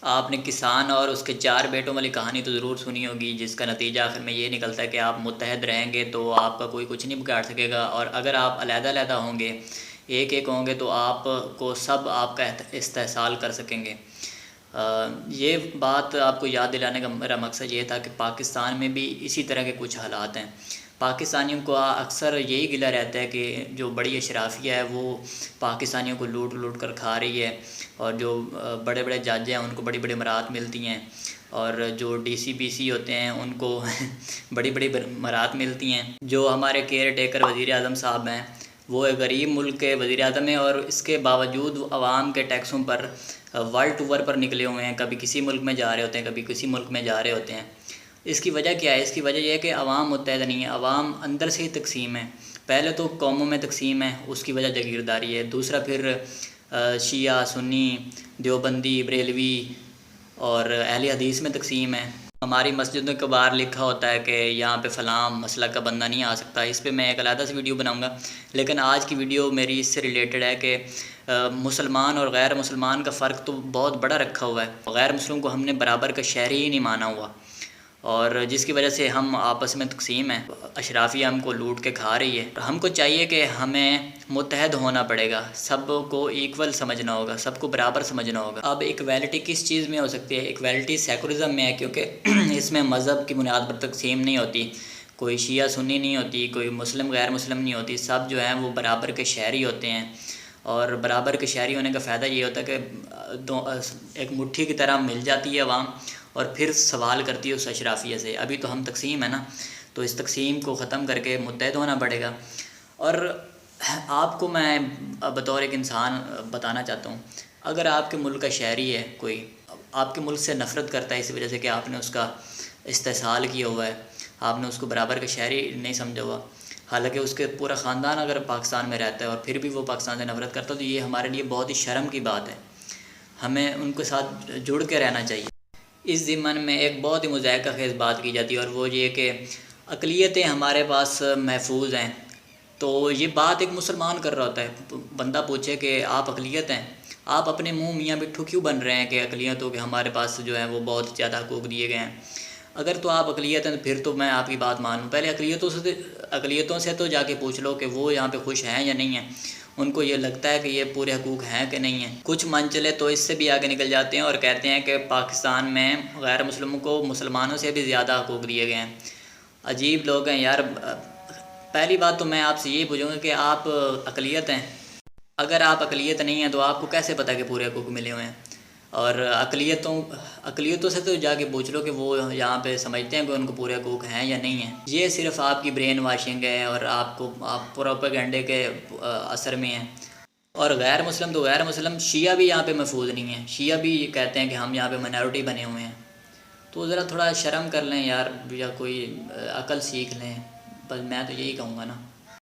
آپ نے کسان اور اس کے 4 بیٹوں والی کہانی تو ضرور سنی ہوگی، جس کا نتیجہ آخر میں یہ نکلتا ہے کہ آپ متحد رہیں گے تو آپ کا کوئی کچھ نہیں بگاڑ سکے گا، اور اگر آپ علیحدہ علیحدہ ہوں گے، ایک ایک ہوں گے، تو آپ کو سب آپ کا استحصال کر سکیں گے۔ یہ بات آپ کو یاد دلانے کا میرا مقصد یہ تھا کہ پاکستان میں بھی اسی طرح کے کچھ حالات ہیں۔ پاکستانیوں کو اکثر یہی گلہ رہتا ہے کہ جو بڑی اشرافیہ ہے وہ پاکستانیوں کو لوٹ لوٹ کر کھا رہی ہے، اور جو بڑے بڑے جج ہیں ان کو بڑی بڑی برات ملتی ہیں، اور جو ڈی سی بی سی ہوتے ہیں ان کو بڑی بڑی برات ملتی ہیں۔ جو ہمارے کیئر ٹیکر وزیر اعظم صاحب ہیں، وہ ایک غریب ملک کے وزیر اعظم ہیں، اور اس کے باوجود عوام کے ٹیکسوں پر ورلڈ ٹور پر نکلے ہوئے ہیں، کبھی کسی ملک میں جا رہے ہوتے ہیں، کبھی کسی ملک میں جا رہے ہوتے ہیں۔ اس کی وجہ کیا ہے؟ اس کی وجہ یہ ہے کہ عوام متحد نہیں ہے، عوام اندر سے ہی تقسیم ہے۔ پہلے تو قوموں میں تقسیم ہے، اس کی وجہ جاگیرداری ہے۔ دوسرا پھر شیعہ، سنی، دیوبندی، بریلوی اور اہل حدیث میں تقسیم ہے۔ ہماری مسجدوں کے باہر لکھا ہوتا ہے کہ یہاں پہ فلاں مسلک کا بندہ نہیں آ سکتا۔ اس پہ میں ایک علیحدہ سی ویڈیو بناؤں گا، لیکن آج کی ویڈیو میری اس سے ریلیٹڈ ہے کہ مسلمان اور غیر مسلمان کا فرق تو بہت بڑا رکھا ہوا ہے۔ غیر مسلم کو ہم نے برابر کا شہری ہی نہیں مانا ہوا، اور جس کی وجہ سے ہم آپس میں تقسیم ہیں۔ اشرافیہ ہم کو لوٹ کے کھا رہی ہے۔ ہم کو چاہیے کہ ہمیں متحد ہونا پڑے گا، سب کو ایکول سمجھنا ہوگا، سب کو برابر سمجھنا ہوگا۔ اب ایکویلٹی کس چیز میں ہو سکتی ہے؟ ایکویلٹی سیکولرزم میں ہے، کیونکہ اس میں مذہب کی بنیاد پر تقسیم نہیں ہوتی، کوئی شیعہ سنی نہیں ہوتی، کوئی مسلم غیر مسلم نہیں ہوتی، سب جو ہیں وہ برابر کے شہری ہوتے ہیں۔ اور برابر کے شہری ہونے کا فائدہ یہ ہوتا ہے کہ ایک مٹھی کی طرح مل جاتی ہے عوام، اور پھر سوال کرتی ہے اس اشرافیہ سے۔ ابھی تو ہم تقسیم ہے نا، تو اس تقسیم کو ختم کر کے متحد ہونا پڑے گا۔ اور آپ کو میں بطور ایک انسان بتانا چاہتا ہوں، اگر آپ کے ملک کا شہری ہے، کوئی آپ کے ملک سے نفرت کرتا ہے اس وجہ سے کہ آپ نے اس کا استحصال کیا ہوا ہے، آپ نے اس کو برابر کا شہری نہیں سمجھا ہوا، حالانکہ اس کے پورا خاندان اگر پاکستان میں رہتا ہے اور پھر بھی وہ پاکستان سے نفرت کرتا ہے، تو یہ ہمارے لیے بہت ہی شرم کی بات ہے۔ ہمیں ان کے ساتھ جڑ کے رہنا چاہیے۔ اس ضمن میں ایک بہت ہی مضحکہ خیز بات کی جاتی ہے، اور وہ یہ کہ اقلیتیں ہمارے پاس محفوظ ہیں۔ تو یہ بات ایک مسلمان کر رہا ہوتا ہے۔ بندہ پوچھے کہ آپ اقلیت ہیں، آپ اپنے منہ میاں مٹھو کیوں بن رہے ہیں کہ اقلیت ہو، کہ ہمارے پاس جو ہے وہ بہت زیادہ حقوق دیے گئے ہیں؟ اگر تو آپ اقلیت ہیں تو پھر تو میں آپ کی بات مانوں۔ پہلے اقلیتوں سے تو جا کے پوچھ لو کہ وہ یہاں پہ خوش ہیں یا نہیں ہیں، ان کو یہ لگتا ہے کہ یہ پورے حقوق ہیں کہ نہیں ہیں۔ کچھ منچلے تو اس سے بھی آگے نکل جاتے ہیں اور کہتے ہیں کہ پاکستان میں غیر مسلموں کو مسلمانوں سے بھی زیادہ حقوق دیے گئے ہیں۔ عجیب لوگ ہیں یار۔ پہلی بات تو میں آپ سے یہی پوچھوں گا کہ آپ اقلیت ہیں؟ اگر آپ اقلیت نہیں ہیں تو آپ کو کیسے پتہ کہ پورے حقوق ملے ہوئے ہیں؟ اور اقلیتوں سے تو جا کے پوچھ لو کہ وہ یہاں پہ سمجھتے ہیں کہ ان کو پورے حقوق ہیں یا نہیں ہیں۔ یہ صرف آپ کی برین واشنگ ہے، اور آپ پروپیگنڈے کے اثر میں ہیں۔ اور غیر مسلم تو غیر مسلم، شیعہ بھی یہاں پہ محفوظ نہیں ہیں۔ شیعہ بھی کہتے ہیں کہ ہم یہاں پہ مائنورٹی بنے ہوئے ہیں۔ تو ذرا تھوڑا شرم کر لیں یار، یا کوئی عقل سیکھ لیں، بس میں تو یہی کہوں گا نا۔